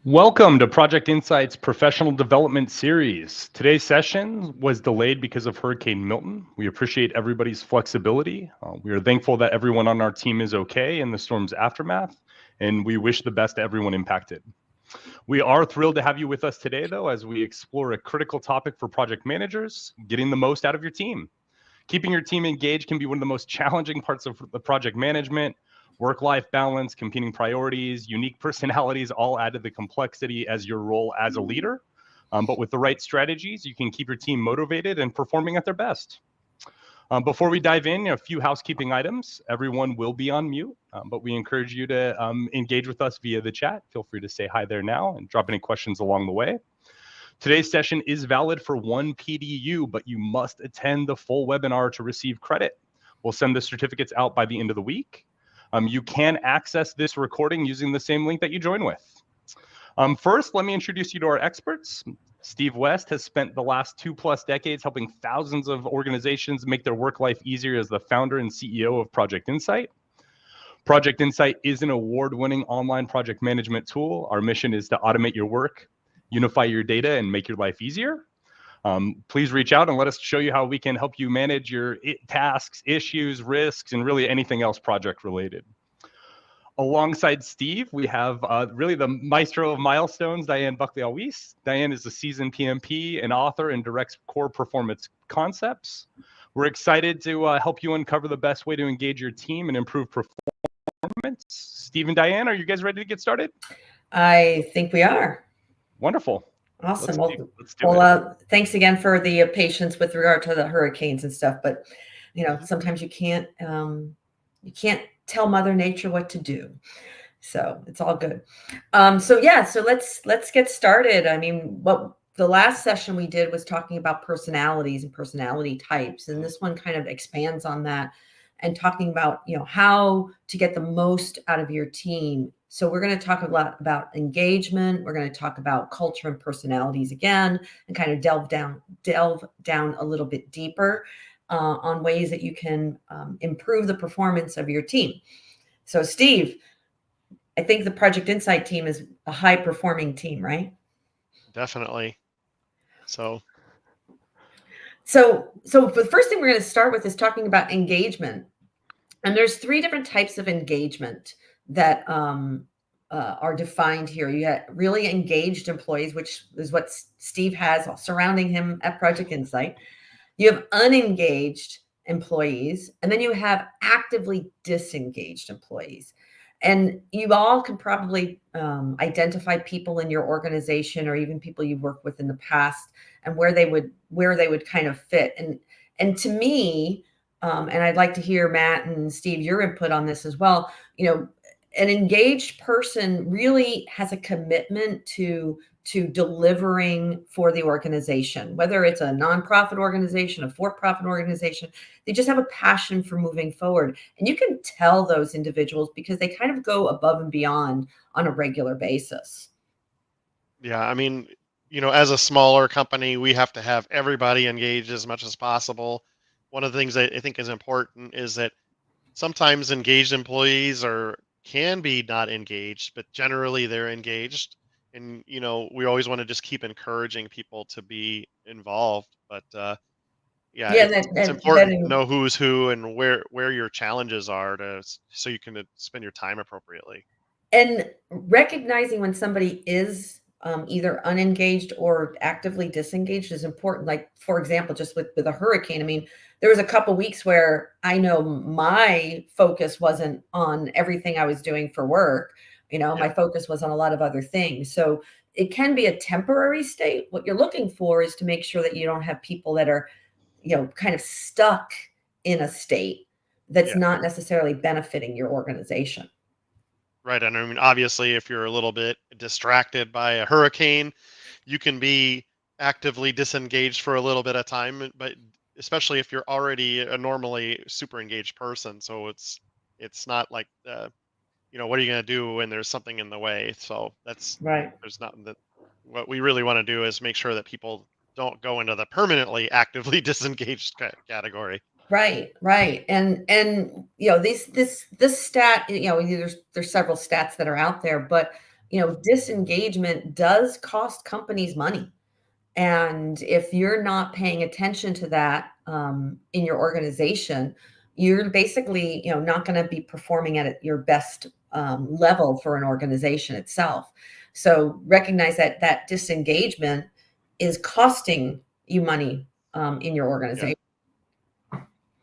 Welcome to Project Insight's Professional Development Series. Today's session was delayed because of Hurricane Milton. We appreciate everybody's flexibility. We are thankful that everyone on our team is okay in the storm's aftermath, and we wish the best to everyone impacted. We are thrilled to have you with us today, though, as we explore a critical topic for project managers, getting the most out of your team. Keeping your team engaged can be one of the most challenging parts of the project management. Work-life balance, competing priorities, unique personalities all add to the complexity as your role as a leader. But with the right strategies, you can keep your team motivated and performing at their best. Before we dive in, a few housekeeping items. Everyone will be on mute, but we encourage you to engage with us via the chat. Feel free to say hi there now and drop any questions along the way. Today's session is valid for one PDU, but you must attend the full webinar to receive credit. We'll send the certificates out by the end of the week. You can access this recording using the same link that you join with. First, let me introduce you to our experts. Steve West has spent the last 2+ decades helping thousands of organizations make their work life easier as the founder and CEO of Project Insight. Project Insight is an award-winning online project management tool. Our mission is to automate your work, unify your data, and make your life easier. Please reach out and let us show you how we can help you manage your tasks, issues, risks, and really anything else project related. Alongside Steve, we have really the maestro of milestones, Diane Buckley-Alwies. Diane is a seasoned PMP, an author, and directs core performance concepts. We're excited to help you uncover the best way to engage your team and improve performance. Steve and Diane, are you guys ready to get started? I think we are. Wonderful. Awesome. Let's do it. Thanks again for the patience with regard to the hurricanes and stuff. But sometimes you can't tell Mother Nature what to do, so it's all good. So let's get started. I mean, what the last session we did was talking about personalities and personality types, and this one kind of expands on that and talking about how to get the most out of your team. So we're going to talk a lot about engagement. We're going to talk about culture and personalities again, and kind of delve down a little bit deeper on ways that you can improve the performance of your team. So Steve, I think the Project Insight team is a high-performing team, right? Definitely. So the first thing we're going to start with is talking about engagement. And there's 3 different types of engagement that are defined here. You have really engaged employees, which is what Steve has surrounding him at Project Insight. You have unengaged employees, and then you have actively disengaged employees. And you all can probably identify people in your organization or even people you've worked with in the past and where they would kind of fit. And to me, and I'd like to hear Matt and Steve, your input on this as well. An engaged person really has a commitment to delivering for the organization, whether it's a nonprofit organization, a for-profit organization. They just have a passion for moving forward. And you can tell those individuals because they kind of go above and beyond on a regular basis. Yeah, I mean, as a smaller company, we have to have everybody engaged as much as possible. One of the things that I think is important is that sometimes engaged employees can be not engaged, but generally they're engaged. And, we always want to just keep encouraging people to be involved. But it's important to know who's who and where your challenges are so you can spend your time appropriately. And recognizing when somebody is either unengaged or actively disengaged is important. Like, for example, just with a hurricane, I mean, there was a couple weeks where I know my focus wasn't on everything I was doing for work. My focus was on a lot of other things. So it can be a temporary state. What you're looking for is to make sure that you don't have people that are, kind of stuck in a state that's not necessarily benefiting your organization. Right. And I mean, obviously, if you're a little bit distracted by a hurricane, you can be actively disengaged for a little bit of time, but especially if you're already a normally super engaged person. So it's not like, what are you going to do when there's something in the way? So that's right. There's nothing that what we really want to do is make sure that people don't go into the permanently actively disengaged category. Right. And this stat, there's several stats that are out there, but disengagement does cost companies money. And if you're not paying attention to that in your organization, you're basically, not going to be performing at your best level for an organization itself. So recognize that disengagement is costing you money in your organization.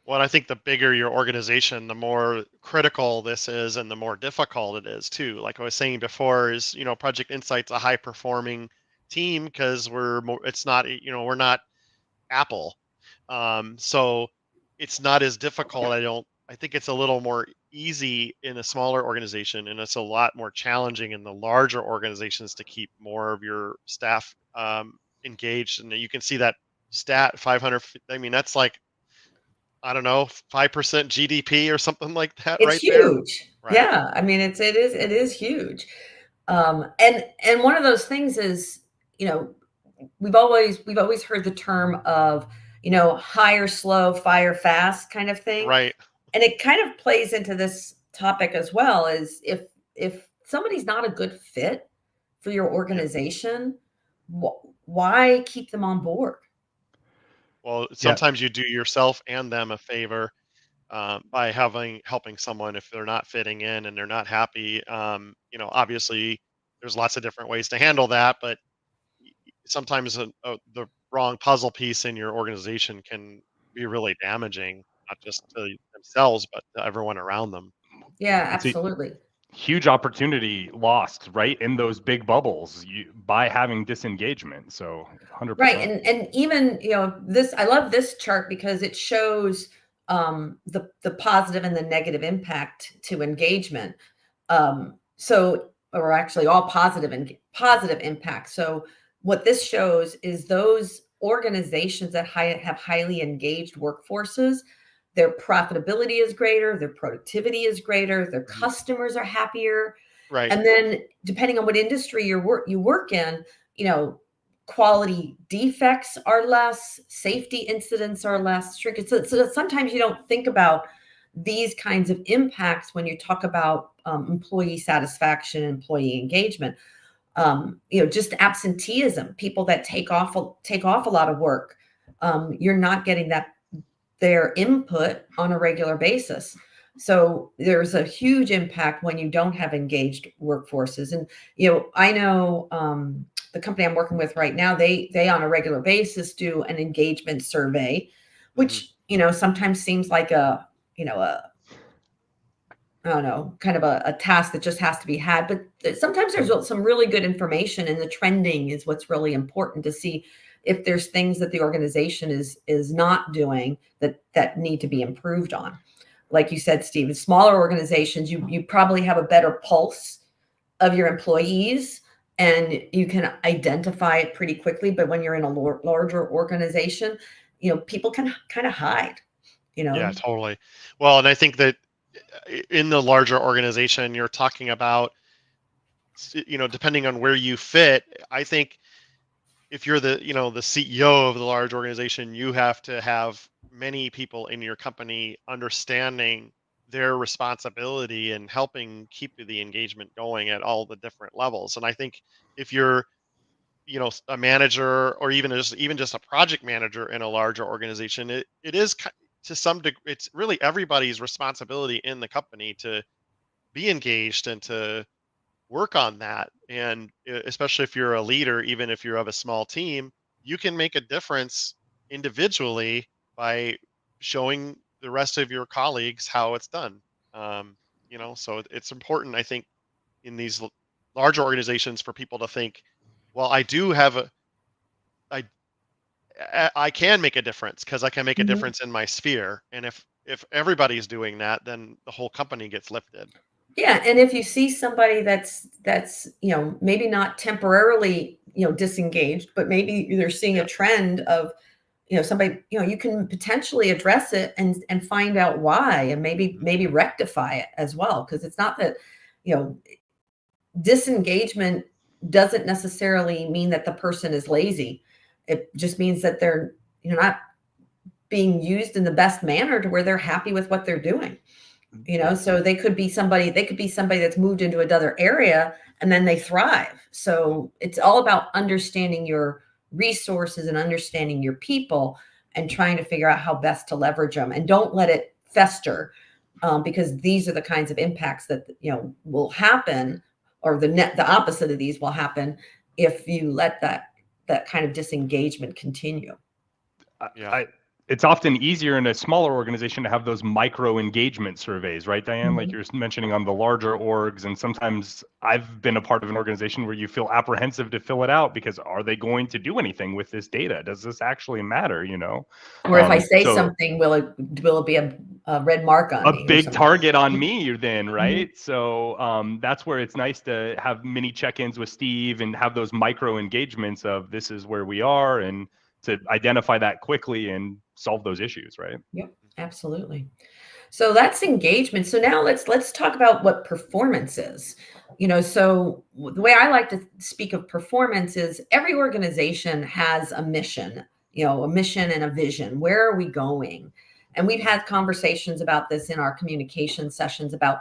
Well, I think the bigger your organization, the more critical this is and the more difficult it is too. Like I was saying before, is, Project Insight's a high performing team because it's not, we're not Apple. So it's not as difficult. I think it's a little more easy in a smaller organization, and it's a lot more challenging in the larger organizations to keep more of your staff engaged. And you can see that stat 500. I mean, that's like, I don't know, 5% GDP or something like that, It's right there. huge. Right. Yeah. I mean, it is huge. And one of those things is, we've always heard the term of, hire slow, fire fast kind of thing. Right. And it kind of plays into this topic as well, is if somebody's not a good fit for your organization, why keep them on board? Well, sometimes you do yourself and them a favor by helping someone if they're not fitting in and they're not happy. Obviously, there's lots of different ways to handle that, but sometimes the wrong puzzle piece in your organization can be really damaging, not just to themselves, but to everyone around them. Yeah, It's a absolutely. huge opportunity lost right in those big bubbles by having disengagement. So 100%. Right. And even, I love this chart because it shows the positive and the negative impact to engagement. Or actually all positive and positive impact. So what this shows is those organizations that have highly engaged workforces, their profitability is greater, their productivity is greater, their customers are happier. Right. And then depending on what industry you work in, quality defects are less, safety incidents are less, shrinkage. So sometimes you don't think about these kinds of impacts when you talk about employee satisfaction, employee engagement. Just absenteeism, people that take off a lot of work. You're not getting their input on a regular basis. So there's a huge impact when you don't have engaged workforces. And, I know the company I'm working with right now, they on a regular basis do an engagement survey, which, sometimes seems like I don't know, kind of a task that just has to be had. But sometimes there's some really good information, and the trending is what's really important to see if there's things that the organization is not doing that need to be improved on. Like you said, Steve, in smaller organizations, you probably have a better pulse of your employees and you can identify it pretty quickly. But when you're in a larger organization, people can kind of hide, Yeah, totally. Well, and I think that in the larger organization, you're talking about, depending on where you fit, I think if you're the CEO of the large organization, you have to have many people in your company understanding their responsibility and helping keep the engagement going at all the different levels. And I think if you're, a manager or even just a project manager in a larger organization, it is to some degree, it's really everybody's responsibility in the company to be engaged and to work on that. And especially if you're a leader, even if you're of a small team, you can make a difference individually by showing the rest of your colleagues how it's done. So it's important, I think, in these larger organizations for people to think, well, I do have I can make a difference because I can make a difference in my sphere. And if everybody's doing that, then the whole company gets lifted. Yeah, and if you see somebody that's maybe not temporarily disengaged, but maybe they're seeing a trend of somebody, you can potentially address it and find out why, and maybe rectify it as well, because it's not that disengagement doesn't necessarily mean that the person is lazy. It just means that they're not being used in the best manner to where they're happy with what they're doing. So they could be somebody that's moved into another area and then they thrive. So it's all about understanding your resources and understanding your people and trying to figure out how best to leverage them, and don't let it fester, because these are the kinds of impacts that will happen, or the opposite of these will happen if you let that kind of disengagement continue. It's often easier in a smaller organization to have those micro engagement surveys, right, Diane? Like you're mentioning on the larger orgs. And sometimes I've been a part of an organization where you feel apprehensive to fill it out because are they going to do anything with this data? Does this actually matter, Or if I say something, will it be a red mark on me? A big target on me then, right? So that's where it's nice to have mini check-ins with Steve and have those micro engagements of this is where we are, and to identify that quickly and solve those issues, right? Yep, absolutely. So that's engagement. So now let's talk about what performance is. So the way I like to speak of performance is every organization has a mission, a mission and a vision. Where are we going? And we've had conversations about this in our communication sessions about,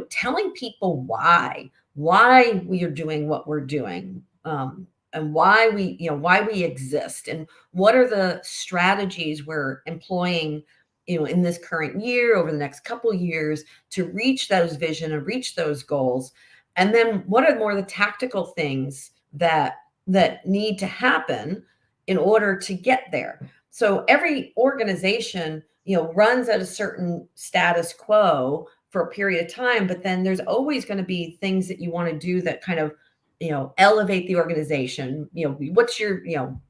telling people why we are doing what we're doing. And why we exist, and what are the strategies we're employing, in this current year, over the next couple of years, to reach those vision and reach those goals. And then what are more the tactical things that need to happen in order to get there. So every organization, runs at a certain status quo for a period of time, but then there's always going to be things that you want to do that kind of elevate the organization. What's your,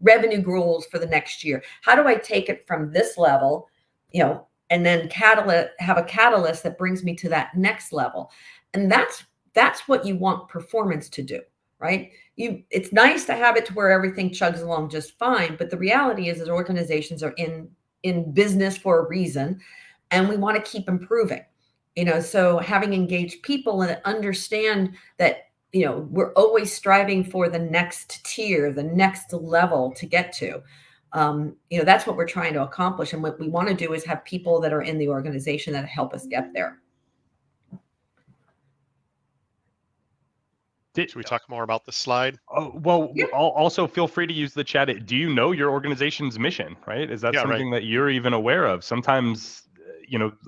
revenue goals for the next year? How do I take it from this level, and then have a catalyst that brings me to that next level? And that's what you want performance to do, right? It's nice to have it to where everything chugs along just fine, but the reality is that organizations are in business for a reason, and we want to keep improving. So having engaged people and understand that we're always striving for the next tier, the next level to get to. That's what we're trying to accomplish. And what we want to do is have people that are in the organization that help us get there. Should we talk more about this slide? Also feel free to use the chat. Do you know your organization's mission, right? Is that something that you're even aware of? Sometimes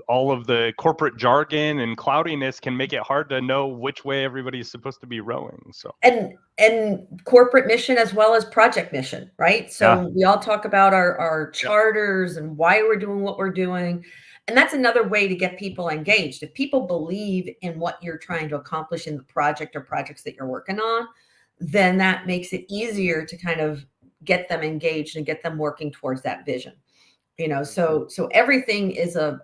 all of the corporate jargon and cloudiness can make it hard to know which way everybody's supposed to be rowing. So and corporate mission as well as project mission, right? So we all talk about our charters and why we're doing what we're doing. And that's another way to get people engaged. If people believe in what you're trying to accomplish in the project or projects that you're working on, then that makes it easier to kind of get them engaged and get them working towards that vision. So everything is a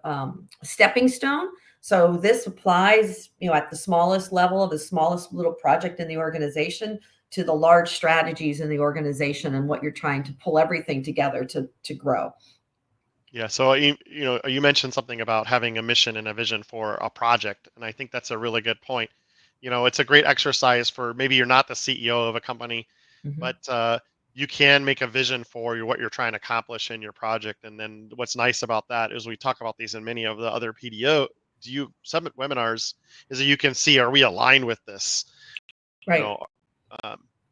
stepping stone. So this applies, at the smallest level of the smallest little project in the organization to the large strategies in the organization and what you're trying to pull everything together to grow. Yeah. So, you mentioned something about having a mission and a vision for a project. And I think that's a really good point. It's a great exercise for, maybe you're not the CEO of a company, but you can make a vision for what you're trying to accomplish in your project. And then what's nice about that is we talk about these in many of the other PDU summit webinars, is that you can see, are we aligned with this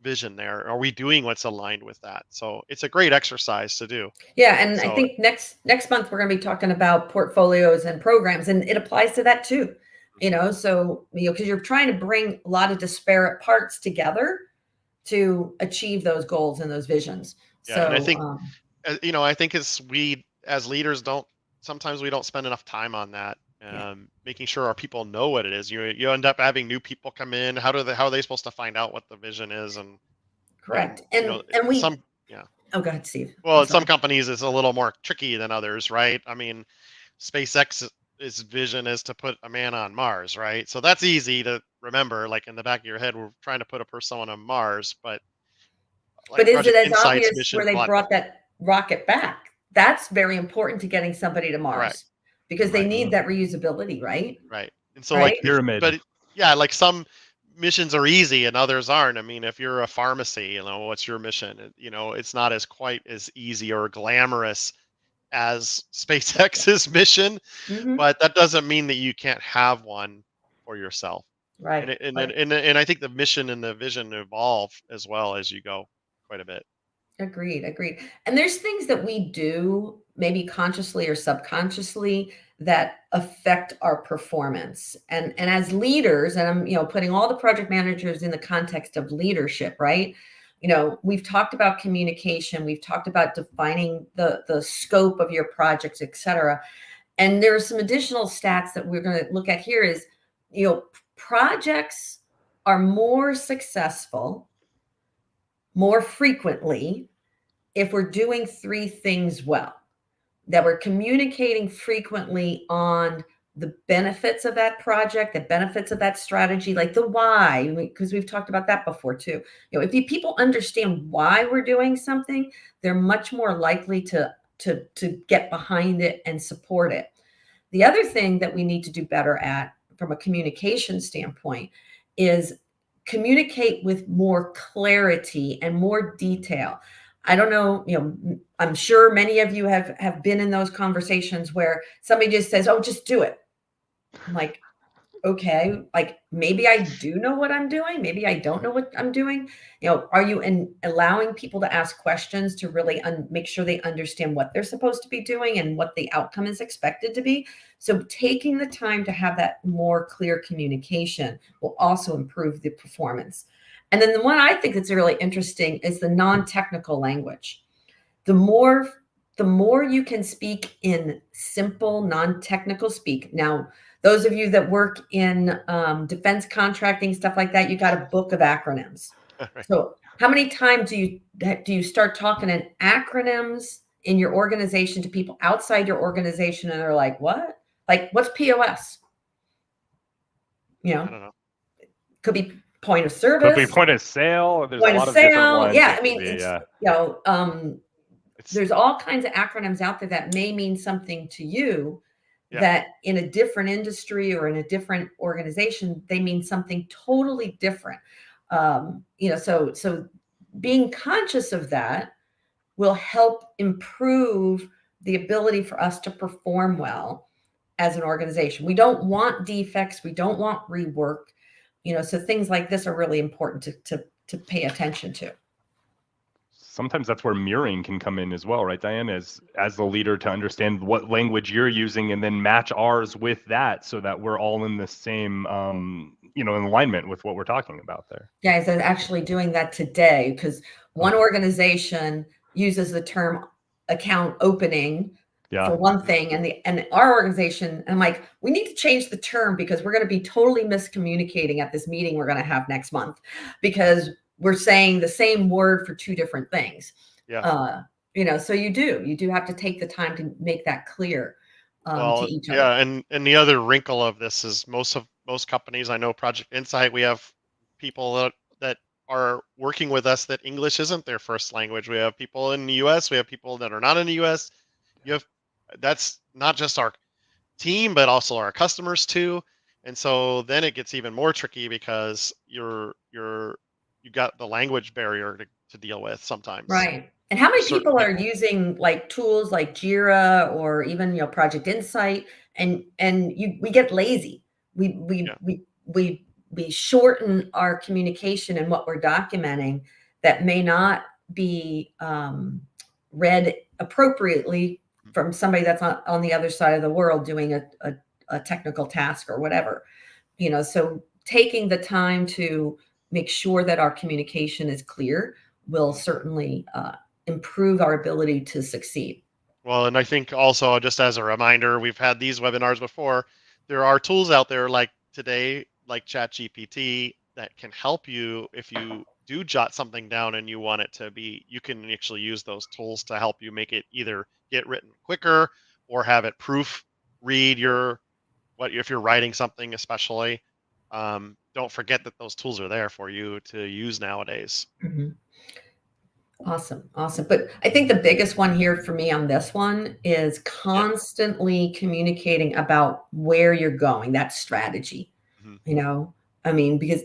vision there? Are we doing what's aligned with that? So it's a great exercise to do. Yeah. And I think next month, we're going to be talking about portfolios and programs, and it applies to that too. So, because you're trying to bring a lot of disparate parts together to achieve those goals and those visions. Yeah, so and I think, I think we as leaders sometimes we don't spend enough time on that, making sure our people know what it is. You end up having new people come in. How are they supposed to find out what the vision is? And correct. Oh, go ahead, Steve. Well, in some companies it's a little more tricky than others, right? I mean, SpaceX's vision is to put a man on Mars, right? So that's easy to remember, like in the back of your head, we're trying to put a person on Mars, but is it as obvious where they brought that rocket back? That's very important to getting somebody to Mars, because they need that reusability, right? Right. And so pyramid. But like some missions are easy and others aren't. I mean, if you're a pharmacy, what's your mission? It's not quite as easy or glamorous as SpaceX's mission, Mhm. but that doesn't mean that you can't have one for yourself. Right. Right. And I think the mission and the vision evolve as well as you go quite a bit. Agreed, agreed. And there's things that we do, maybe consciously or subconsciously, that affect our performance. And as leaders, and I'm, putting all the project managers in the context of leadership, right? We've talked about communication, we've talked about defining the scope of your projects, et cetera. And there are some additional stats that we're going to look at here is, projects are more successful more frequently if we're doing three things well, that we're communicating frequently on the benefits of that project, the benefits of that strategy, like the why, because we've talked about that before too. If people understand why we're doing something, they're much more likely to get behind it and support it. The other thing that we need to do better at from a communication standpoint is communicate with more clarity and more detail. I don't know, I'm sure many of you have been in those conversations where somebody just says, "Oh, just do it." I'm like, okay, like maybe I do know what I'm doing, maybe I don't know what I'm doing. Are you allowing people to ask questions to really make sure they understand what they're supposed to be doing and what the outcome is expected to be? So taking the time to have that more clear communication will also improve the performance. And then the one I think that's really interesting is the non-technical language. The more you can speak in simple, non-technical speak. Now, those of you that work in defense contracting, stuff like that, you got a book of acronyms. Right. So how many times do you start talking in acronyms in your organization to people outside your organization and they're like, what? Like, what's POS? I don't know. Could be point of Could be service, point of sale. There's a point of lot of different sale. ones. Yeah, It I could mean, be, it's, It's there's all kinds of acronyms out there that may mean something to you Yeah. that in a different industry or in a different organization, they mean something totally different. So being conscious of that will help improve the ability for us to perform well as an organization. We don't want defects. We don't want rework. So things like this are really important to pay attention to. sometimes that's where mirroring can come in as well, right, Diane? As the leader, to understand what language you're using and then match ours with that, so that we're all in the same, in alignment with what we're talking about there. Guys, I'm actually doing that today because one organization uses the term account opening for one thing, and our organization, I'm like, we need to change the term because we're going to be totally miscommunicating at this meeting we're going to have next month because we're saying the same word for two different things. Yeah. So you do have to take the time to make that clear to each other. Yeah, and the other wrinkle of this is most companies, I know Project Insight, we have people that are working with us that English isn't their first language. We have people in the US, we have people that are not in the US. That's not just our team, but also our customers too. And so then it gets even more tricky because you got the language barrier to deal with sometimes. Right. And how For many certain people are people. using like tools like Jira or even Project Insight and we get lazy. Yeah. We shorten our communication and what we're documenting that may not be read appropriately from somebody that's on the other side of the world doing a technical task or whatever. So taking the time to make sure that our communication is clear will certainly improve our ability to succeed. Well, and I think also, just as a reminder, we've had these webinars before. There are tools out there like today, like ChatGPT, that can help you if you do jot something down and you want it to be, you can actually use those tools to help you make it either get written quicker or have it proofread if you're writing something, especially. Don't forget that those tools are there for you to use nowadays. Mhm. Awesome. But I think the biggest one here for me on this one is Yeah. constantly communicating about where you're going, that strategy. Mhm. I mean, because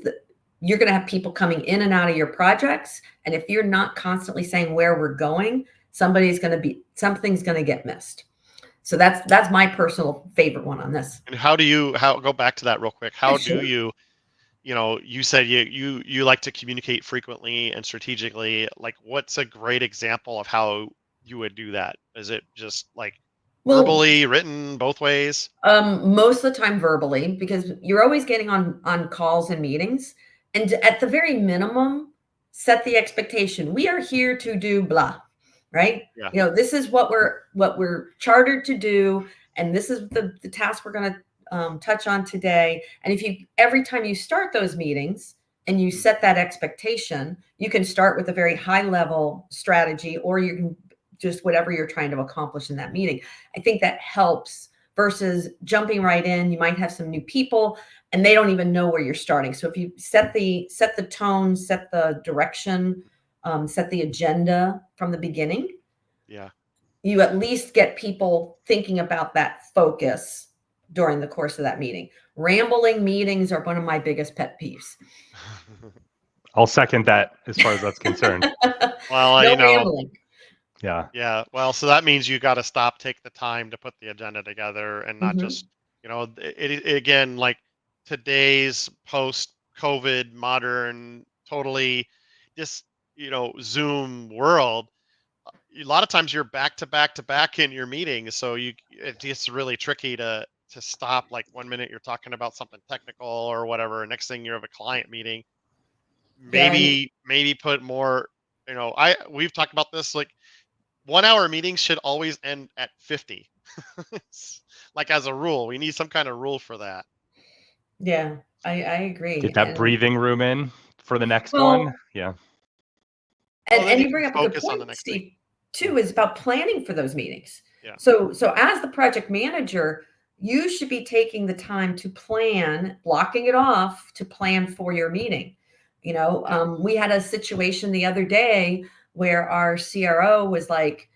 you're going to have people coming in and out of your projects. And if you're not constantly saying where we're going, something's going to get missed. So that's my personal favorite one on this. And how go back to that real quick? How Sure. do you, you said you like to communicate frequently and strategically. Like, what's a great example of how you would do that? Is it just like verbally, written, both ways? Most of the time verbally, because you're always getting on calls and meetings, and at the very minimum, set the expectation. We are here to do blah, right? Yeah. This is what we're chartered to do, and this is the task we're going to touch on today. And if you every time you start those meetings and you set that expectation, you can start with a very high level strategy, or you can just whatever you're trying to accomplish in that meeting. I think that helps versus jumping right in. You might have some new people and they don't even know where you're starting. So if you set the tone, set the direction, set the agenda from the beginning, Yeah. you at least get people thinking about that focus during the course of that meeting. Rambling meetings are one of my biggest pet peeves. I'll second that as far as that's concerned. Well, no rambling. Yeah. Yeah. Well, so that means you got to stop, take the time to put the agenda together, and not just, again, like today's post-COVID modern, totally just, Zoom world. A lot of times you're back to back to back in your meetings, so it gets really tricky to stop. Like 1 minute you're talking about something technical or whatever, next thing you have a client meeting. Maybe put more. We've talked about this, like 1 hour meetings should always end at 50. Like, as a rule, we need some kind of rule for that. Yeah, I agree. Get that breathing room in for the next one. Yeah. And you bring up a good point, Steve, too, is about planning for those meetings. Yeah. So as the project manager, you should be taking the time to plan, blocking it off to plan for your meeting. We had a situation the other day where our CRO was like,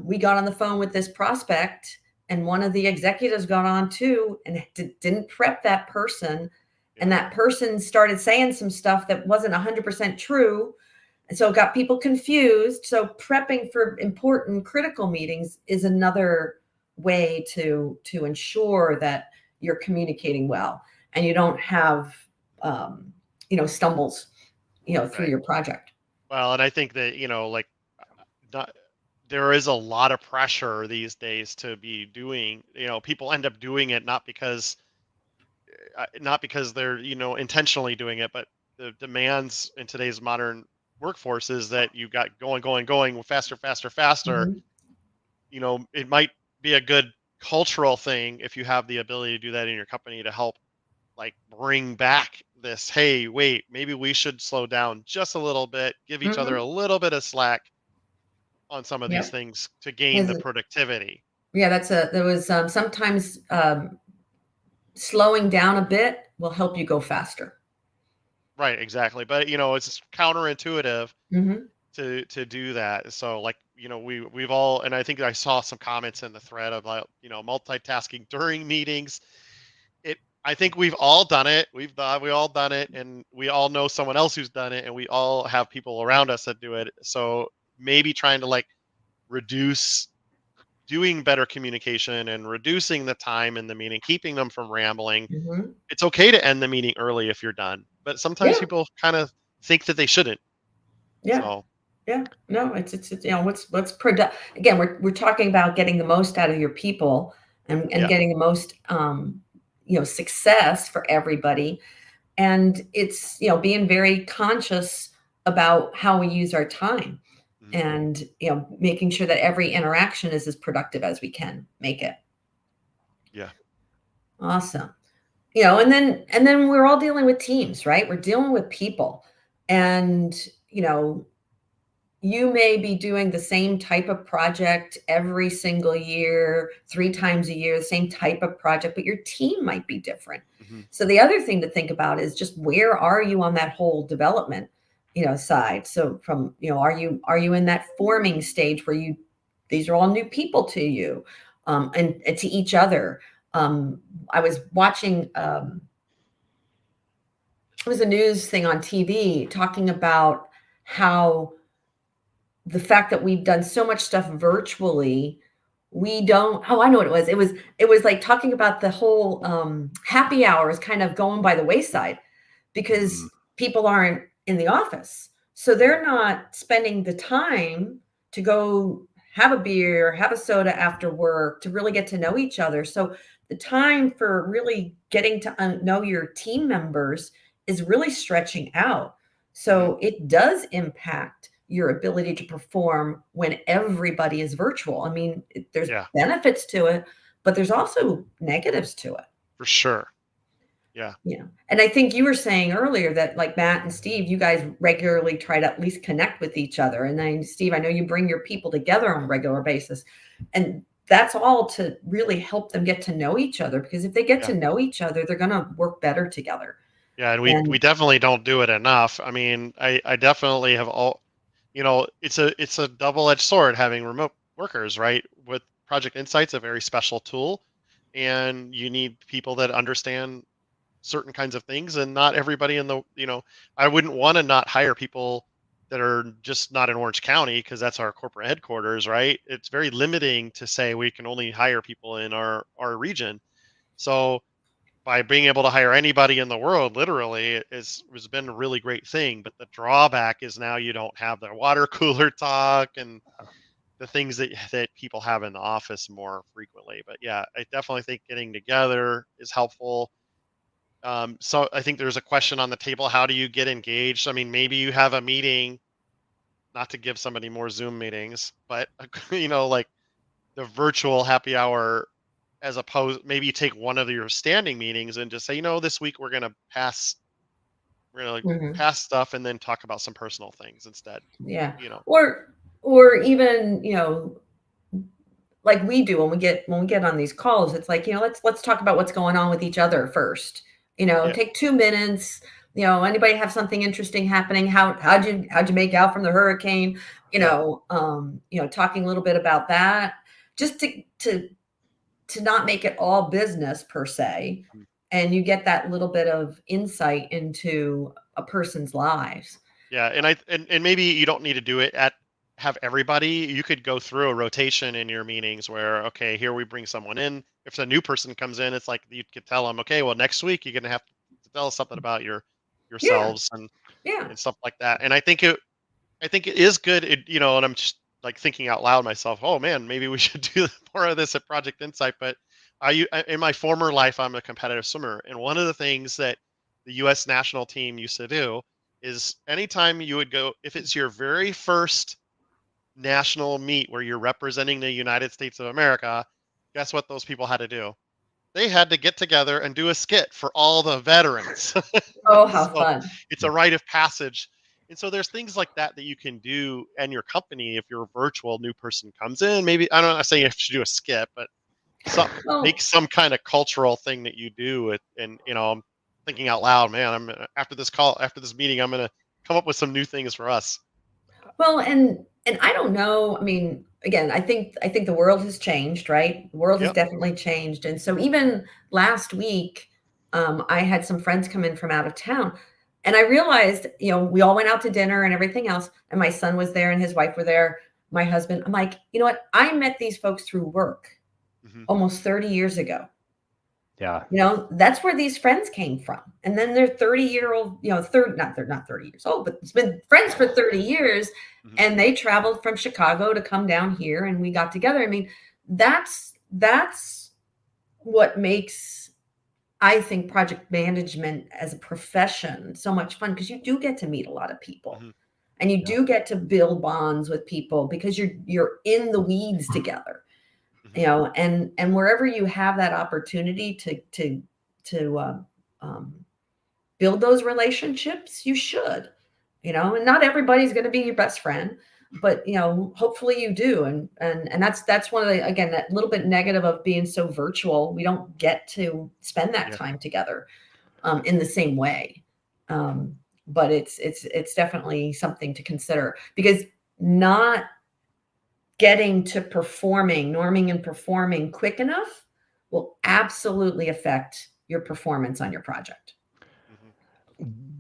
we got on the phone with this prospect and one of the executives got on too and didn't prep that person. And that person started saying some stuff that wasn't 100% true. And so it got people confused. So prepping for important critical meetings is another way to ensure that you're communicating well and you don't have, stumbles, through your project. Well, and I think that, there is a lot of pressure these days to be doing, people end up doing it not because they're, intentionally doing it, but the demands in today's modern workforce is that you got going faster. Mm-hmm. It might be a good cultural thing if you have the ability to do that in your company to help, like, bring back this, hey, wait, maybe we should slow down just a little bit, give each other a little bit of slack on some of these things to gain the productivity. Yeah, there was sometimes slowing down a bit will help you go faster. Right, exactly. But it's counterintuitive Mm-hmm. to do that. So, like, we've all, and I think I saw some comments in the thread about, multitasking during meetings. I think we've all done it. We all done it, and we all know someone else who's done it, and we all have people around us that do it. So maybe trying to, like, reduce doing better communication and reducing the time in the meeting, keeping them from rambling. Mm-hmm. It's okay to end the meeting early if you're done, but sometimes people kind of think that they shouldn't. Yeah. So. Yeah. No, it's what's again, we're talking about getting the most out of your people and getting the most success for everybody. And it's being very conscious about how we use our time. And making sure that every interaction is as productive as we can make it. Yeah. Awesome. And then we're all dealing with teams, right? We're dealing with people, and you may be doing the same type of project every single year, 3 times a year, the same type of project, but your team might be different. Mm-hmm. So the other thing to think about is just where are you on that whole development side. So from, are you in that forming stage where these are all new people to you, and to each other. I was watching, it was a news thing on TV talking about how the fact that we've done so much stuff virtually, we don't, oh, I know what it was. It was like talking about the whole happy hour is kind of going by the wayside because people aren't in the office. So they're not spending the time to go have a beer, have a soda after work, to really get to know each other. So the time for really getting to know your team members is really stretching out. So it does impact your ability to perform when everybody is virtual. I mean, there's benefits to it, but there's also negatives to it. For sure. Yeah. Yeah. And I think you were saying earlier that like Matt and Steve, you guys regularly try to at least connect with each other. And then Steve, I know you bring your people together on a regular basis. And that's all to really help them get to know each other, because if they get to know each other, they're going to work better together. Yeah. And we definitely don't do it enough. I mean, I definitely have it's a double-edged sword having remote workers, right? With Project Insight's a very special tool, and you need people that understand certain kinds of things, and not everybody I wouldn't want to not hire people that are just not in Orange County, because that's our corporate headquarters, right? It's very limiting to say we can only hire people in our region. So by being able to hire anybody in the world, literally, has been a really great thing. But the drawback is now you don't have the water cooler talk and the things that people have in the office more frequently. But yeah, I definitely think getting together is helpful. So I think there's a question on the table. How do you get engaged? I mean, maybe you have a meeting, not to give somebody more Zoom meetings, but like the virtual happy hour, as opposed, maybe you take one of your standing meetings and just say, this week we're going to pass stuff and then talk about some personal things instead. Yeah. Or even, like we do when we get on these calls, it's like, let's talk about what's going on with each other first. Take 2 minutes. Anybody have something interesting happening? How'd you make out from the hurricane? Talking a little bit about that, just to not make it all business per se. And you get that little bit of insight into a person's lives. Yeah. And maybe you don't need to do it have everybody. You could go through a rotation in your meetings where, okay, here we bring someone in. If a new person comes in, it's like you could tell them, okay, well, next week you're going to have to tell us something about yourselves and stuff like that. And I think it is good. And I'm just like thinking out loud myself, oh man, maybe we should do more of this at Project Insight. But in my former life, I'm a competitive swimmer. And one of the things that the U.S. national team used to do is anytime you would go, if it's your very first national meet where you're representing the United States of America, guess what those people had to do? They had to get together and do a skit for all the veterans. Oh, how fun. It's a rite of passage. And so there's things like that you can do in your company. If your virtual new person comes in, maybe, I'm not saying you have to do a skit, but make some kind of cultural thing that you do. And I'm thinking out loud, man, after this meeting, I'm going to come up with some new things for us. Well, and I don't know. I mean, again, I think the world has changed, right? The world has definitely changed. And so even last week, I had some friends come in from out of town, and I realized, we all went out to dinner and everything else. And my son was there and his wife were there, my husband. I'm like, you know what? I met these folks through work almost 30 years ago. Yeah. That's where these friends came from. And then they're 30-year-old, they're not 30 years old, but it's been friends for 30 years. And they traveled from Chicago to come down here and we got together. I mean, that's what makes, I think, project management as a profession so much fun, because you do get to meet a lot of people and you do get to build bonds with people because you're in the weeds together. And wherever you have that opportunity to build those relationships, you should, and not everybody's going to be your best friend, but, hopefully you do. And that's one of the, again, that little bit negative of being so virtual. We don't get to spend that time together in the same way. But it's definitely something to consider, because not getting to norming and performing quick enough will absolutely affect your performance on your project.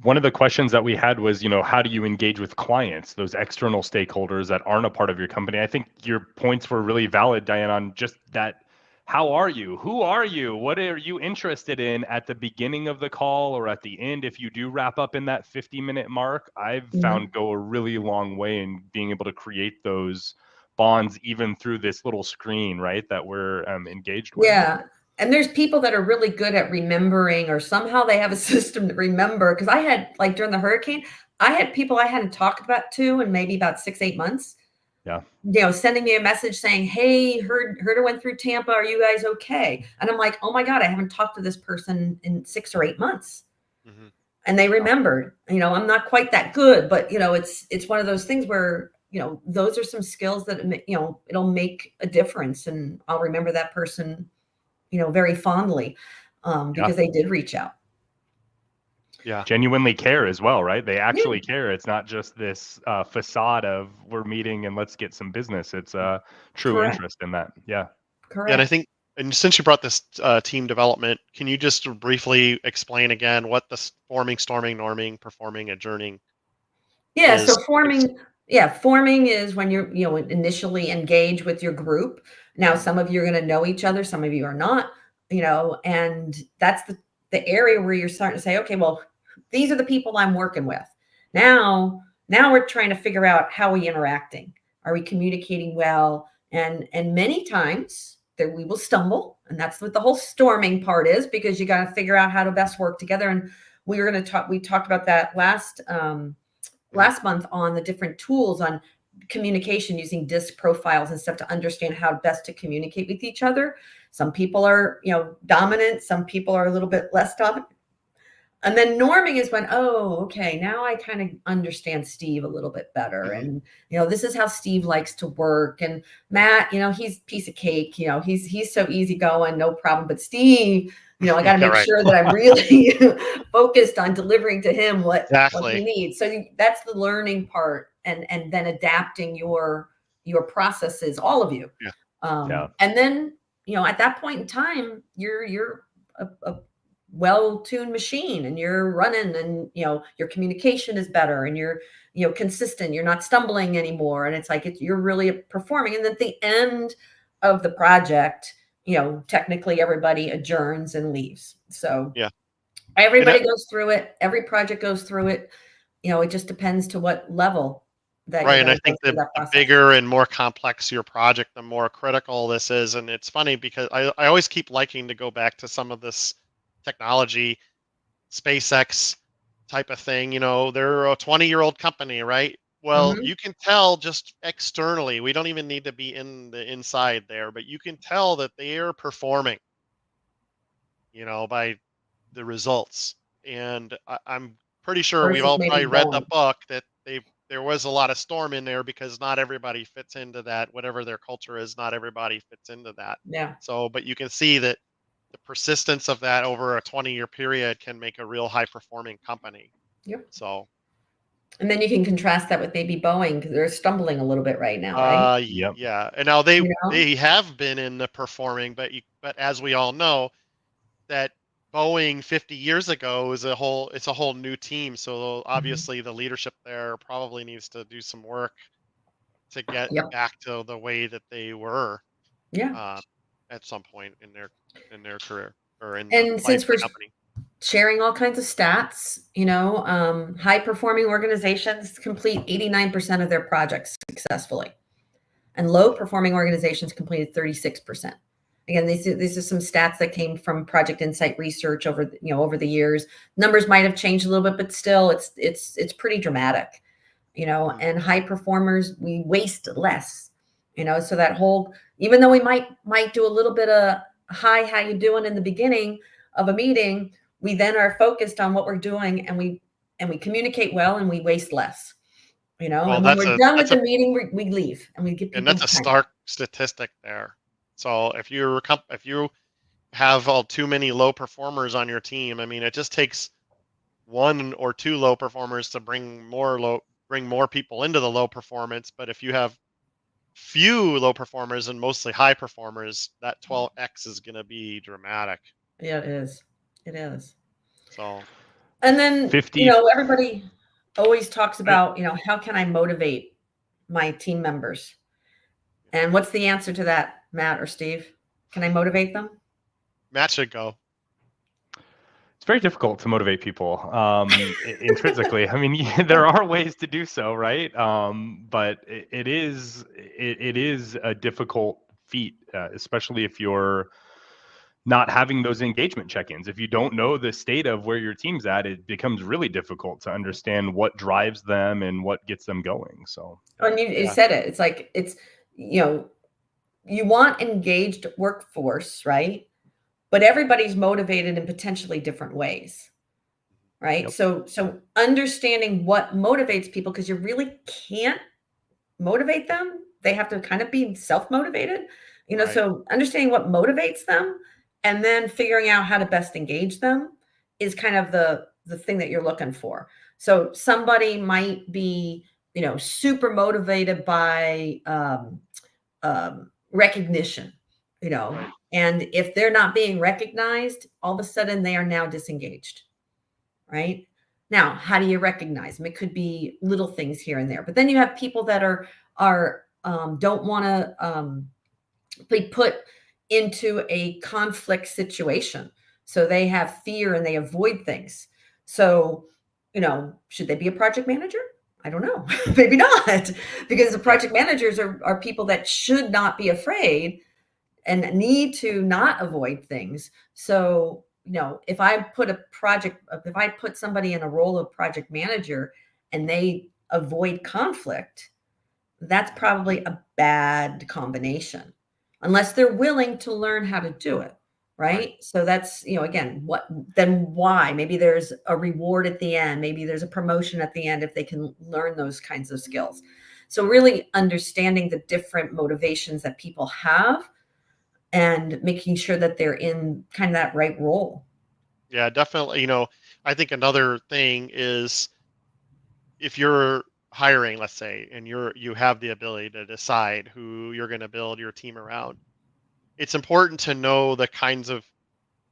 One of the questions that we had was, how do you engage with clients, those external stakeholders that aren't a part of your company? I think your points were really valid, Diane, on just that. How are you? Who are you? What are you interested in at the beginning of the call or at the end? If you do wrap up in that 50-minute mark, I've found go a really long way in being able to create those bonds even through this little screen, right, that we're engaged with. Yeah. And there's people that are really good at remembering, or somehow they have a system to remember. Because I had, like, during the hurricane, I had people I hadn't talked about to in maybe about 6-8 months. Yeah. Sending me a message saying, "Hey, heard it went through Tampa. Are you guys okay?" And I'm like, "Oh my God, I haven't talked to this person in 6 or 8 months." Mm-hmm. And they remembered. I'm not quite that good, but it's one of those things where, those are some skills that, it'll make a difference, and I'll remember that person, very fondly, because they did reach out. Yeah. Genuinely care as well, right? They actually care. It's not just this facade of we're meeting and let's get some business. It's a true Correct. interest in that. Yeah. Correct. Yeah, and I think, and since you brought this team development, can you just briefly explain again what the forming, storming, norming, performing, adjourning Yeah. is? So forming is when you're, initially engage with your group. Now, some of you are going to know each other, some of you are not, and that's the area where you're starting to say, okay, well, these are the people I'm working with. Now we're trying to figure out, how are we interacting? Are we communicating well? And many times that we will stumble, and that's what the whole storming part is, because you got to figure out how to best work together. And we talked about that last month on the different tools on communication using disc profiles and stuff to understand how best to communicate with each other. Some people are, dominant. Some people are a little bit less dominant. And then norming is when, oh, okay, now I kind of understand Steve a little bit better. And, this is how Steve likes to work. And Matt, he's a piece of cake. He's so easygoing, no problem. But Steve, I got to make sure that I'm really focused on delivering to him what he needs. So that's the learning part, and then adapting your processes, all of you. And then, at that point in time, you're a well-tuned machine, and you're running, and your communication is better, and you're consistent, you're not stumbling anymore, and it's like you're really performing. And at the end of the project, technically everybody adjourns and leaves. So everybody goes through it, every project goes through it. It just depends to what level that right. And I think the bigger and more complex your project, the more critical this is. And it's funny because I always keep liking to go back to some of this technology, SpaceX type of thing. They're a 20-year-old company, right? Well, you can tell just externally. We don't even need to be in the inside there, but you can tell that they are performing, by the results. And I'm pretty sure we've all probably read the book that there was a lot of storm in there, because not everybody fits into that. Whatever their culture is, not everybody fits into that. Yeah. So, but you can see that the persistence of that over a 20-year period can make a real high performing company. Yep. So, and then you can contrast that with maybe Boeing, because they're stumbling a little bit right now, right? Yeah. And now they have been in the performing, but as we all know, that Boeing 50 years ago is it's a whole new team. So obviously the leadership there probably needs to do some work to get back to the way that they were. At some point in their career, or in the life of the company. Sharing all kinds of stats, high performing organizations complete 89% of their projects successfully, and low performing organizations completed 36%. Again, these are some stats that came from Project Insight research over the years. Numbers might have changed a little bit, but still it's pretty dramatic. And high performers, we waste less. So that whole, even though we might do a little bit of hi, how you doing in the beginning of a meeting, we then are focused on what we're doing, and we communicate well, and we waste less. Well, and when we're done with the meeting, we leave, and we give people. And that's a stark statistic there. So if you have too many low performers on your team, I mean, it just takes one or two low performers to bring more people into the low performance. But if you have few low performers and mostly high performers, that 12x is going to be dramatic. Yeah, it is. It is. So, And then, 50 everybody always talks about, how can I motivate my team members? And what's the answer to that, Matt or Steve? Can I motivate them? Matt should go. It's very difficult to motivate people intrinsically. I mean, there are ways to do so, right? But it is a difficult feat, especially if you're not having those engagement check-ins. If you don't know the state of where your team's at, it becomes really difficult to understand what drives them and what gets them going. So, And you said it. It's like you want engaged workforce, right? But everybody's motivated in potentially different ways, right? Yep. So understanding what motivates people, because you really can't motivate them. They have to kind of be self-motivated, Right. so understanding what motivates them and then figuring out how to best engage them is kind of the thing that you're looking for. So somebody might be, super motivated by recognition, Right. and if they're not being recognized, all of a sudden they are now disengaged, right? Now, how do you recognize them? It could be little things here and there, but then you have people that are don't want to be put into a conflict situation, so they have fear and they avoid things. So, should they be a project manager? I don't know. Maybe not, because the project managers are people that should not be afraid and need to not avoid things. So, if I put somebody in a role of project manager and they avoid conflict, that's probably a bad combination, unless they're willing to learn how to do it. Right. So that's, again, why? Maybe there's a reward at the end. Maybe there's a promotion at the end if they can learn those kinds of skills. So really understanding the different motivations that people have and making sure that they're in kind of that right role. Yeah, definitely. I think another thing is if you're hiring, let's say, and you have the ability to decide who you're going to build your team around, it's important to know the kinds of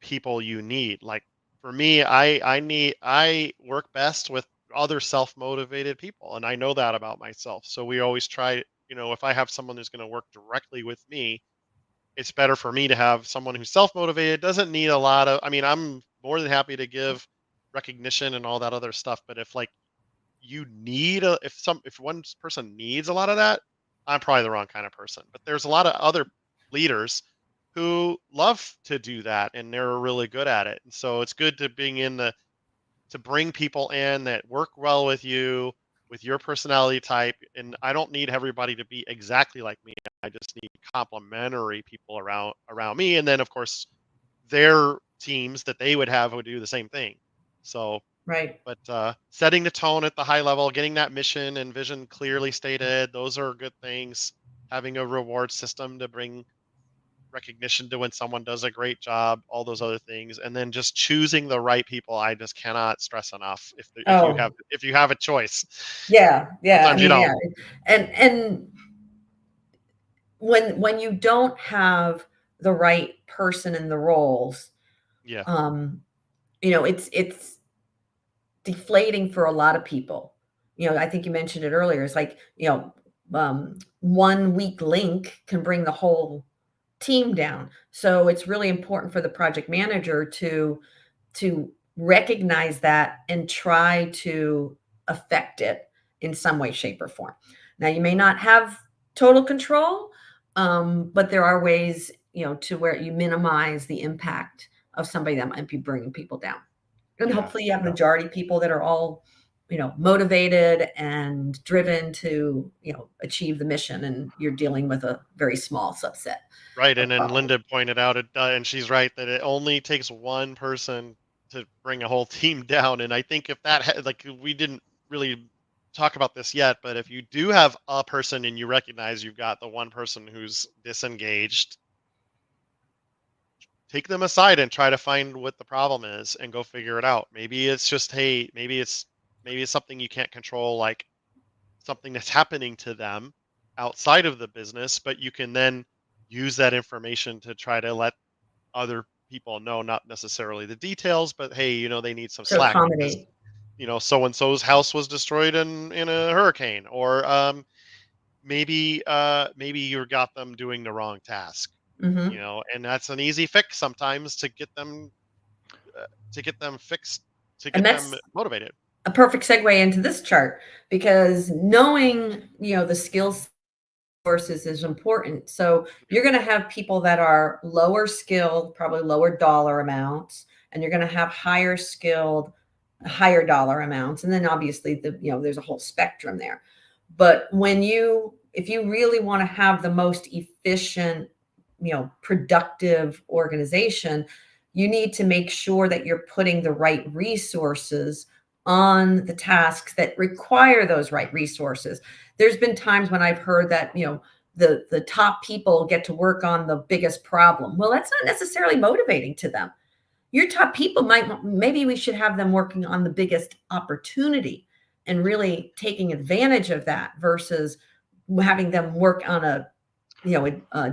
people you need. Like for me, I work best with other self-motivated people, and I know that about myself. So we always try, if I have someone who's going to work directly with me, it's better for me to have someone who's self-motivated, doesn't need a lot of, I mean, I'm more than happy to give recognition and all that other stuff, but if like you need if one person needs a lot of that, I'm probably the wrong kind of person. But there's a lot of other leaders who love to do that and they're really good at it. And so it's good to to bring people in that work well with you, with your personality type. And I don't need everybody to be exactly like me. I just need complementary people around me. And then of course their teams that they would have would do the same thing. So Right. but setting the tone at the high level, getting that mission and vision clearly stated, those are good things. Having a reward system to bring recognition to when someone does a great job, all those other things, and then just choosing the right people. I just cannot stress enough. Oh, If you have a choice, yeah. Yeah. I sometimes you mean, don't. yeah. And when you don't have the right person in the roles, Yeah, it's deflating for a lot of people. I think you mentioned it earlier. It's like, one weak link can bring the whole team down. So it's really important for the project manager to recognize that and try to affect it in some way, shape, or form. Now, you may not have total control, but there are ways, to where you minimize the impact of somebody that might be bringing people down. And yeah, hopefully you have majority people that are all, motivated and driven to, achieve the mission. And you're dealing with a very small subset right. of And then probably. Linda pointed out it, and she's right that it only takes one person to bring a whole team down. And I think if like we didn't really talk about this yet, but if you do have a person and you recognize you've got the one person who's disengaged, take them aside and try to find what the problem is and go figure it out. Maybe it's just, hey, maybe it's something you can't control, like something that's happening to them outside of the business, but you can then use that information to try to let other people know not necessarily the details, but hey, you know, they need some To slack because, accommodate. you know, so and so's house was destroyed in a hurricane, or maybe you got them doing the wrong task, you Hmm. know, and that's an easy fix sometimes to get them fixed, to And get them that's motivated. a perfect segue into this chart, because knowing, the skills sources is important. So you're going to have people that are lower skilled, probably lower dollar amounts, and you're going to have higher skilled, higher dollar amounts. And then obviously there's a whole spectrum there. But if you really want to have the most efficient, productive organization, you need to make sure that you're putting the right resources on the tasks that require those right resources. There's been times when I've heard that, the top people get to work on the biggest problem. Well, that's not necessarily motivating to them. Your top people maybe we should have them working on the biggest opportunity and really taking advantage of that versus having them work on a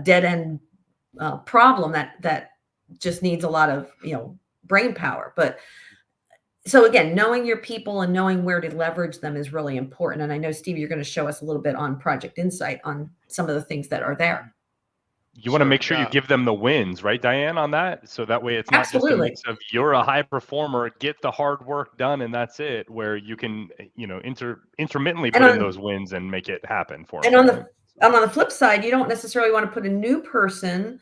dead end problem that just needs a lot of brain power. But so again, knowing your people and knowing where to leverage them is really important. And I know, Steve, you're going to show us a little bit on Project Insight on some of the things that are there. You want to Sure. make sure you Yeah. give them the wins, right, Diane, on that? So that way it's not just a Absolutely. mix of you're a high performer, get the hard work done, and that's it, where you can, intermittently And put in on those wins and make it happen for and them, on right? the flip side, you don't necessarily want to put a new person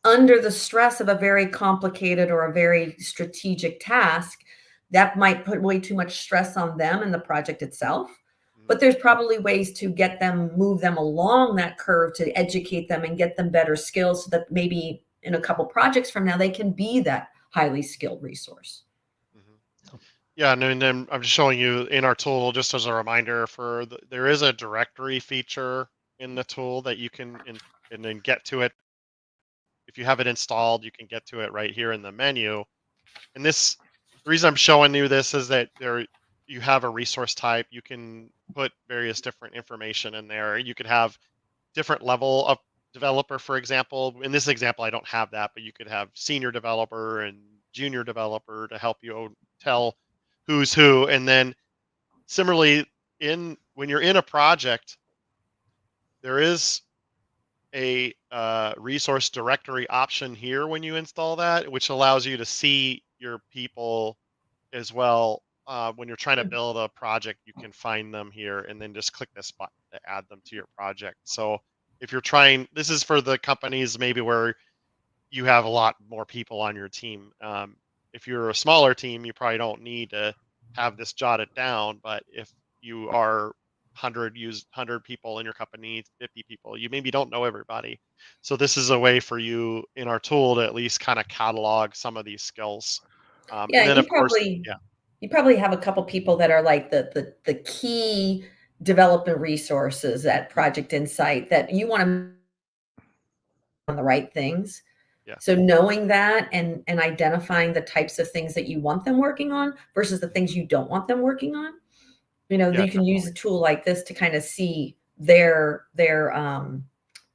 under the stress of a very complicated or a very strategic task. That might put way too much stress on them and the project itself. But there's probably ways to move them along that curve to educate them and get them better skills so that maybe in a couple projects from now, they can be that highly skilled resource. Yeah, and then I'm just showing you in our tool, just as a reminder, there is a directory feature in the tool that you can and then get to it. If you have it installed, you can get to it right here in the menu. And the reason I'm showing you this is that you have a resource type. You can put various different information in there. You could have different level of developer, for example. In this example, I don't have that, but you could have senior developer and junior developer to help you tell who's who. And then similarly, when you're in a project, there is a resource directory option here when you install that, which allows you to see your people as well. When you're trying to build a project, you can find them here and then just click this button to add them to your project. So if you're this is for the companies maybe where you have a lot more people on your team. If you're a smaller team, you probably don't need to have this jotted down. But if you are 100 people in your company, 50 people, you maybe don't know everybody. So this is a way for you in our tool to at least kind of catalog some of these skills. Yeah, And then of course, yeah, you probably have a couple people that are like the key development resources at Project Insight that you want to on the right things. yeah, So knowing that and identifying the types of things that you want them working on versus the things you don't want them working on. yeah, You can use definitely. a tool like this to kind of see their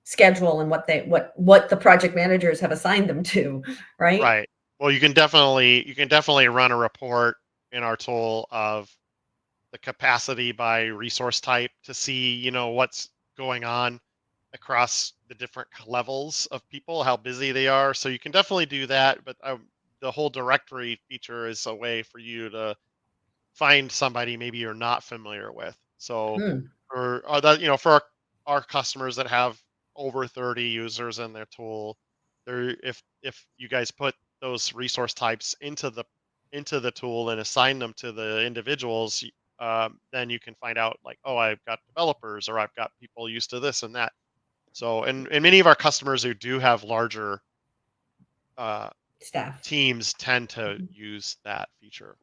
schedule and what the project managers have assigned them to, right? Right. Well, you can definitely run a report in our tool of the capacity by resource type to see, what's going on across the different levels of people, how busy they are. So you can definitely do that. But the whole directory feature is a way for you to find somebody maybe you're not familiar with. So Hmm. for our customers that have over 30 users in their tool, if you guys put those resource types into the tool and assign them to the individuals, then you can find out like, oh, I've got developers or I've got people used to this and that. So, and many of our customers who do have larger uh, Staff. teams tend to use that feature.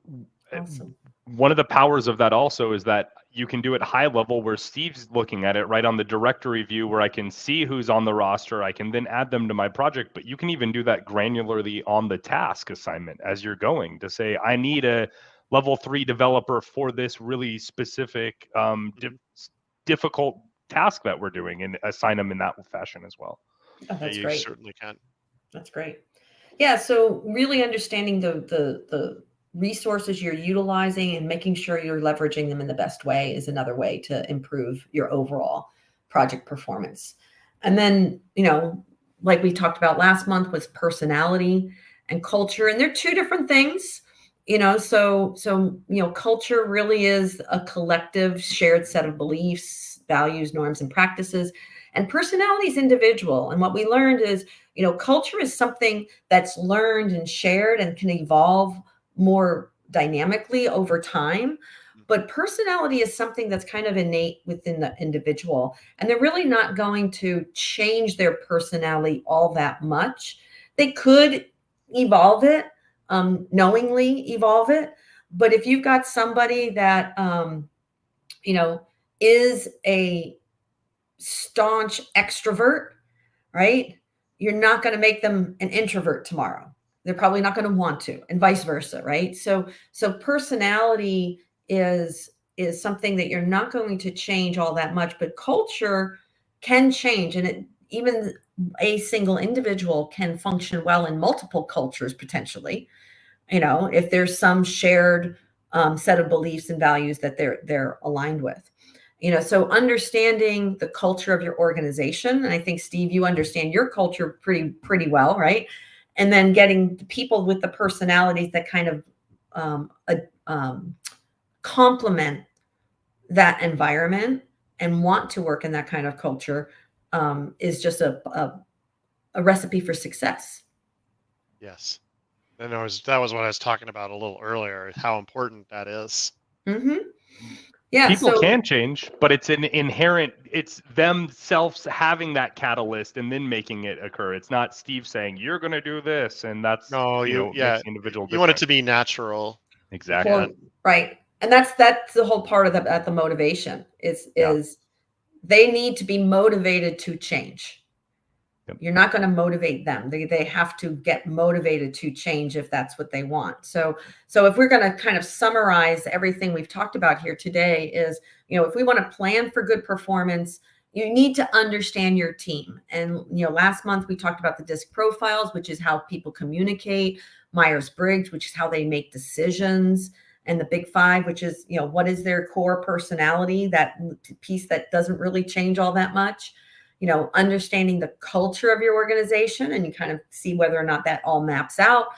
Awesome. One of the powers of that also is that you can do it high level where Steve's looking at it right on the directory view where I can see who's on the roster. I can then add them to my project, but you can even do that granularly on the task assignment as you're going to say, I need a level 3 developer for this really specific Mhm. difficult task that we're doing and assign them in that fashion as well. Oh, Yeah, that's you great. certainly can. That's great. Yeah, so really understanding the resources you're utilizing and making sure you're leveraging them in the best way is another way to improve your overall project performance. And then, like we talked about last month, was personality and culture, and they're two different things. Culture really is a collective shared set of beliefs, values, norms, and practices. And personality is individual. And what we learned is, culture is something that's learned and shared and can evolve more dynamically over time. But personality is something that's kind of innate within the individual. And they're really not going to change their personality all that much. They could evolve it, knowingly evolve it. But if you've got somebody that, is a staunch extrovert, right? You're not going to make them an introvert tomorrow. They're probably not going to want to, and vice versa, right? So personality is something that you're not going to change all that much, but culture can change, and even a single individual can function well in multiple cultures potentially. If there's some shared set of beliefs and values that they're aligned with. So understanding the culture of your organization, and I think, Steve, you understand your culture pretty well, right? And then getting the people with the personalities that kind of complement that environment and want to work in that kind of culture is just a recipe for success. Yes. And that was what I was talking about a little earlier, how important that is. Mm-hmm. Yeah, people can change, but it's it's themselves having that catalyst and then making it occur. It's not Steve saying you're going to do this, and that's makes the individual you want it to be natural. Exactly. Well, right. And that's the whole part of the motivation is they need to be motivated to change. Yep. You're not going to motivate them. They have to get motivated to change if that's what they want. So if we're going to kind of summarize everything we've talked about here today is, if we want to plan for good performance, you need to understand your team. And, last month we talked about the DISC profiles, which is how people communicate, Myers-Briggs, which is how they make decisions, and the Big Five, which is, what is their core personality, that piece that doesn't really change all that much. Understanding the culture of your organization, and you kind of see whether or not that all maps out.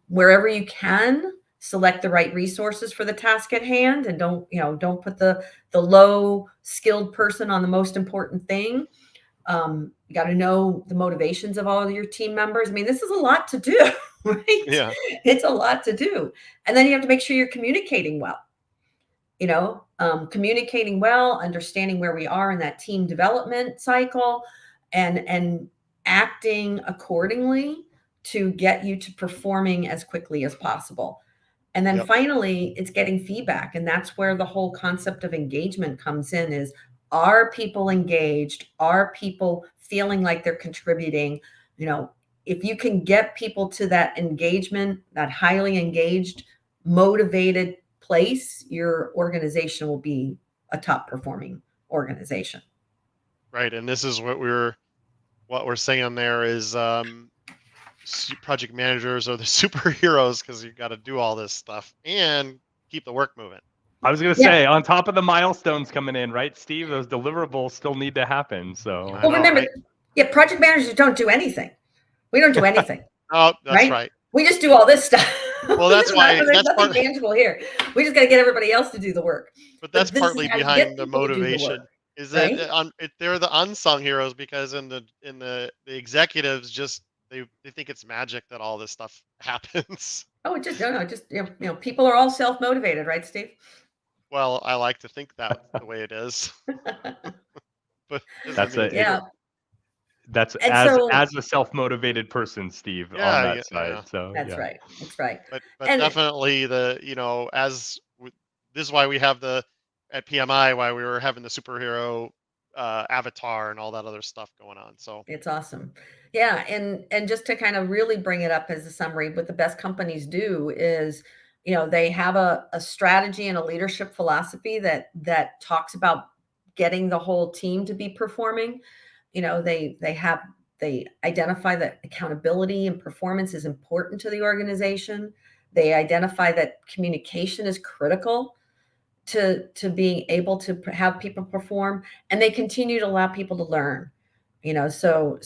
Wherever you can, select the right resources for the task at hand, and don't put the low skilled person on the most important thing. You got to know the motivations of all of your team members. I mean, this is a lot to do, right? Yeah. It's a lot to do. And then you have to make sure you're communicating well. Communicating well, understanding where we are in that team development cycle, and acting accordingly to get you to performing as quickly as possible. And then finally, it's getting feedback. And that's where the whole concept of engagement comes in is, are people engaged? Are people feeling like they're contributing? If you can get people to that engagement, that highly engaged, motivated place, your organization will be a top performing organization. Right. And this is what we're saying there is project managers are the superheroes, because you got to do all this stuff and keep the work moving. I was going to say, on top of the milestones coming in, right, Steve, those deliverables still need to happen. So remember, right? Project managers don't do anything. We don't do anything. Oh, that's right. We just do all this stuff. Well, that's why there's nothing tangible here. We just got to get everybody else to do the work. But that's partly behind the motivation. Is that they're the unsung heroes, because in the executives just they think it's magic that all this stuff happens. Oh, people are all self-motivated, right, Steve? Well, I like to think that the way it is. But that's as a self-motivated person, Steve, on that side. Yeah. So that's right. That's right. But definitely this is why we have at PMI, why we were having the superhero avatar and all that other stuff going on. So it's awesome. Yeah. And just to kind of really bring it up as a summary, what the best companies do is, they have a strategy and a leadership philosophy that talks about getting the whole team to be performing. They have They identify that accountability and performance is important to the organization. They identify that communication is critical to being able to have people perform, and they continue to allow people to learn. So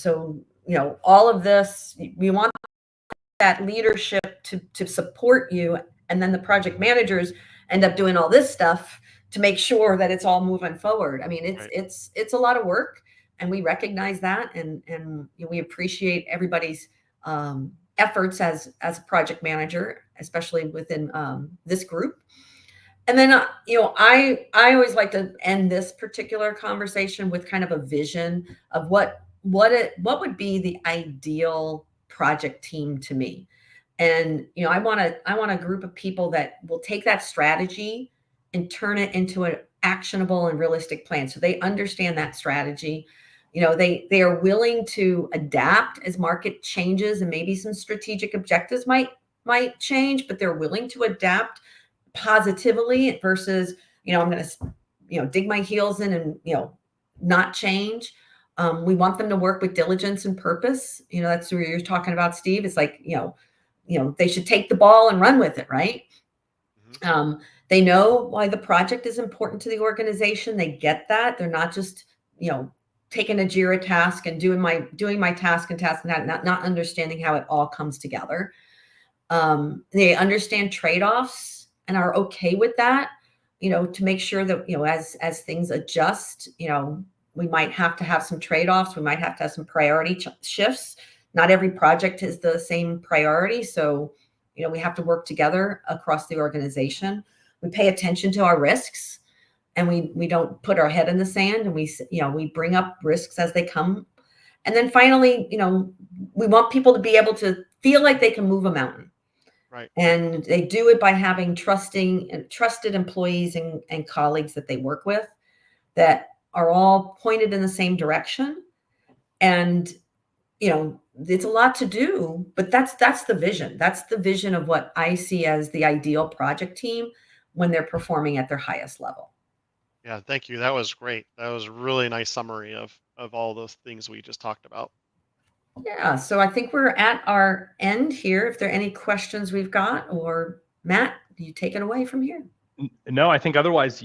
all of this, we want that leadership to support you, and then the project managers end up doing all this stuff to make sure that it's all moving forward. I mean, it's a lot of work, and we recognize that, and we appreciate everybody's efforts as a project manager, especially within this group. And then I always like to end this particular conversation with kind of a vision of what would be the ideal project team to me. And I want a group of people that will take that strategy and turn it into an actionable and realistic plan. So they understand that strategy. They are willing to adapt as market changes, and maybe some strategic objectives might change, but they're willing to adapt positively versus, I'm going to, dig my heels in and, not change. We want them to work with diligence and purpose. That's what you're talking about, Steve. It's like, they should take the ball and run with it, right? Mm-hmm. They know why the project is important to the organization. They get that. They're not just, taking a JIRA task and doing my task and not understanding how it all comes together. They understand trade-offs and are okay with that, to make sure that, as things adjust, we might have to have some trade-offs. We might have to have some priority shifts. Not every project is the same priority. So, we have to work together across the organization. We pay attention to our risks, and we don't put our head in the sand, and we bring up risks as they come. And then finally, we want people to be able to feel like they can move a mountain. Right. And they do it by having trusted employees and colleagues that they work with that are all pointed in the same direction. And, it's a lot to do, but that's the vision. That's the vision of what I see as the ideal project team when they're performing at their highest level. Yeah, thank you. That was great. That was a really nice summary of all those things we just talked about. Yeah, so I think we're at our end here. If there are any questions we've got, or Matt, you take it away from here. No, I think otherwise,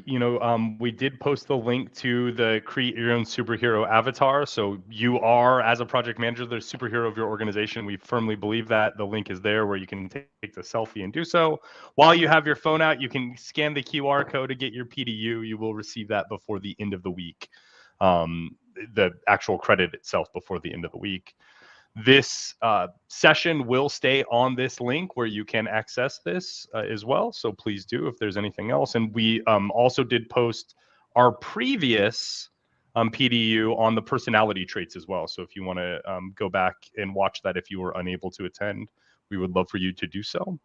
we did post the link to the create your own superhero avatar. So you are, as a project manager, the superhero of your organization. We firmly believe that. The link is there where you can take the selfie and do so. While you have your phone out, you can scan the QR code to get your PDU. You will receive that before the end of the week. The actual credit itself before the end of the week. This session will stay on this link where you can access this as well. So please do if there's anything else. And we also did post our previous PDU on the personality traits as well. So if you want to go back and watch that if you were unable to attend, we would love for you to do so.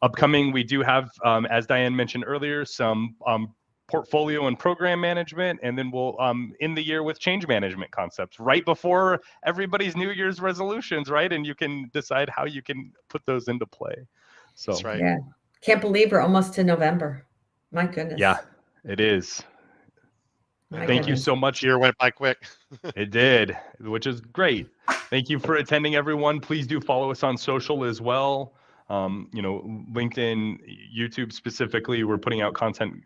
Upcoming, we do have, as Diane mentioned earlier, some portfolio and program management, and then we'll end the year with change management concepts right before everybody's New Year's resolutions, right? And you can decide how you can put those into play. So that's right. Yeah, can't believe we're almost to November. My goodness. Yeah, it is. Thank you so much. Year went by quick. It did, which is great. Thank you for attending, everyone. Please do follow us on social as well. LinkedIn, YouTube specifically, we're putting out content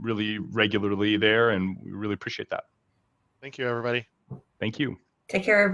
really regularly there, and we really appreciate that. Thank you, everybody. Thank you. Take care.